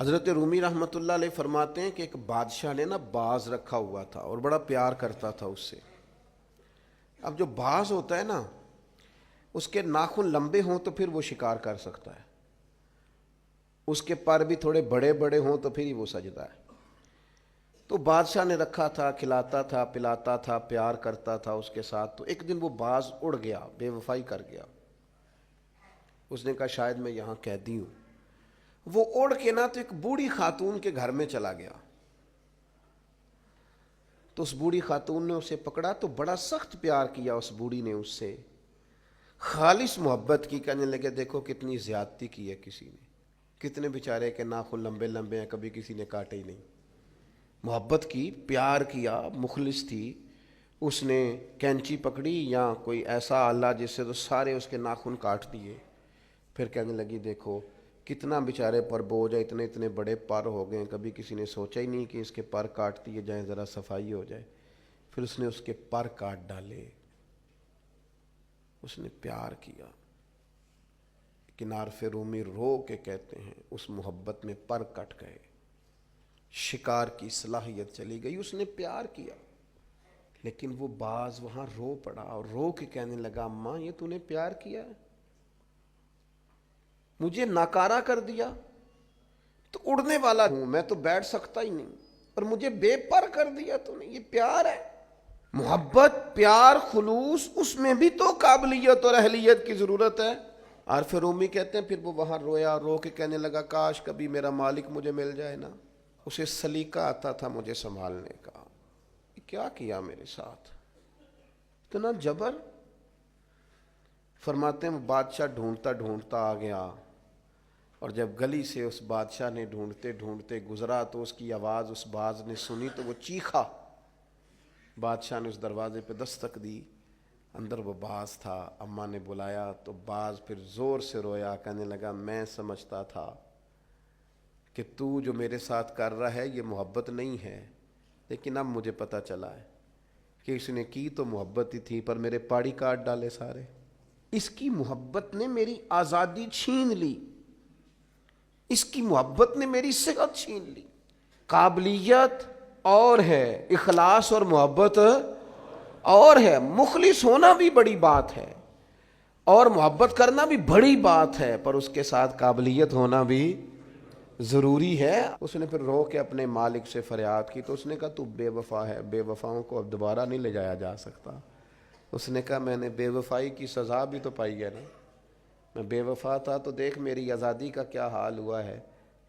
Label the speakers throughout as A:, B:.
A: حضرت رومی رحمۃ اللہ علیہ فرماتے ہیں کہ ایک بادشاہ نے نا باز رکھا ہوا تھا اور بڑا پیار کرتا تھا اس سے۔ اب جو باز ہوتا ہے نا، اس کے ناخن لمبے ہوں تو پھر وہ شکار کر سکتا ہے، اس کے پر بھی تھوڑے بڑے بڑے ہوں تو پھر ہی وہ سجدا ہے۔ تو بادشاہ نے رکھا تھا، کھلاتا تھا، پلاتا تھا، پیار کرتا تھا اس کے ساتھ۔ تو ایک دن وہ باز اڑ گیا، بے وفائی کر گیا۔ اس نے کہا شاید میں یہاں قیدی ہوں۔ وہ اڑ کے نا تو ایک بوڑھی خاتون کے گھر میں چلا گیا۔ تو اس بوڑھی خاتون نے اسے پکڑا تو بڑا سخت پیار کیا اس بوڑھی نے اس سے، خالص محبت کی۔ کہنے لگے دیکھو کتنی زیادتی کی ہے کسی نے، کتنے بیچارے کے ناخن لمبے لمبے ہیں، کبھی کسی نے کاٹے ہی نہیں۔ محبت کی، پیار کیا، مخلص تھی۔ اس نے کینچی پکڑی یا کوئی ایسا آلہ جس سے تو سارے اس کے ناخن کاٹ دیے۔ پھر کہنے لگی دیکھو کتنا بیچارے پر بوجھ ہے، اتنے اتنے بڑے پر ہو گئے، کبھی کسی نے سوچا ہی نہیں کہ اس کے پر کاٹ دیے جائیں، ذرا صفائی ہو جائے۔ پھر اس نے اس کے پر کاٹ ڈالے، اس نے پیار کیا۔ کنارف رومی رو کے کہتے ہیں اس محبت میں پر کٹ گئے، شکار کی صلاحیت چلی گئی۔ اس نے پیار کیا، لیکن وہ باز وہاں رو پڑا اور رو کے کہنے لگا اماں یہ تو نے پیار کیا ہے، مجھے ناکارہ کر دیا، تو اڑنے والا ہوں میں، تو بیٹھ سکتا ہی نہیں، اور مجھے بے پر کر دیا تو نے۔ یہ پیار ہے، محبت، پیار، خلوص، اس میں بھی تو قابلیت اور اہلیت کی ضرورت ہے۔ عارف رومی کہتے ہیں پھر وہ وہاں رویا، رو کے کہنے لگا کاش کبھی میرا مالک مجھے مل جائے نا، اسے سلیقہ آتا تھا مجھے سنبھالنے کا۔ کیا کیا میرے ساتھ، اتنا جبر۔ فرماتے ہیں بادشاہ ڈھونڈتا ڈھونڈتا آ گیا، اور جب گلی سے اس بادشاہ نے ڈھونڈتے ڈھونڈتے گزرا تو اس کی آواز اس باز نے سنی تو وہ چیخا۔ بادشاہ نے اس دروازے پہ دستک دی، اندر وہ باز تھا۔ اماں نے بلایا تو باز پھر زور سے رویا، کہنے لگا میں سمجھتا تھا کہ تو جو میرے ساتھ کر رہا ہے یہ محبت نہیں ہے، لیکن اب مجھے پتہ چلا ہے کہ اس نے کی تو محبت ہی تھی، پر میرے پاڑی کاٹ ڈالے سارے۔ اس کی محبت نے میری آزادی چھین لی، اس کی محبت نے میری صحت چھین لی۔ قابلیت اور ہے، اخلاص اور محبت اور ہے، مخلص ہونا بھی بڑی بات ہے اور محبت کرنا بھی بڑی بات ہے، پر اس کے ساتھ قابلیت ہونا بھی ضروری ہے۔ اس نے پھر رو کے اپنے مالک سے فریاد کی تو اس نے کہا تو بے وفا ہے، بے وفاؤں کو اب دوبارہ نہیں لے جایا جا سکتا۔ اس نے کہا میں نے بے وفائی کی سزا بھی تو پائی ہے نا، میں بے وفا تھا تو دیکھ میری آزادی کا کیا حال ہوا ہے۔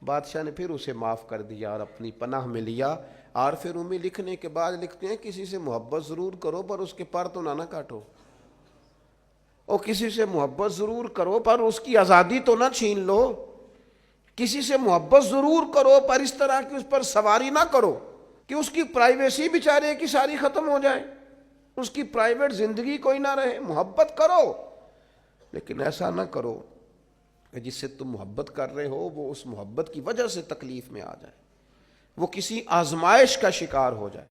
A: بادشاہ نے پھر اسے معاف کر دیا اور اپنی پناہ میں لیا۔ عارف رومی لکھنے کے بعد لکھتے ہیں کسی سے محبت ضرور کرو پر اس کے پر تو نہ کاٹو، اور کسی سے محبت ضرور کرو پر اس کی آزادی تو نہ چھین لو، کسی سے محبت ضرور کرو پر اس طرح کی اس پر سواری نہ کرو کہ اس کی پرائیویسی بیچارے کی ساری ختم ہو جائے، اس کی پرائیویٹ زندگی کوئی نہ رہے۔ محبت کرو لیکن ایسا نہ کرو کہ جس سے تم محبت کر رہے ہو وہ اس محبت کی وجہ سے تکلیف میں آ جائے، وہ کسی آزمائش کا شکار ہو جائے۔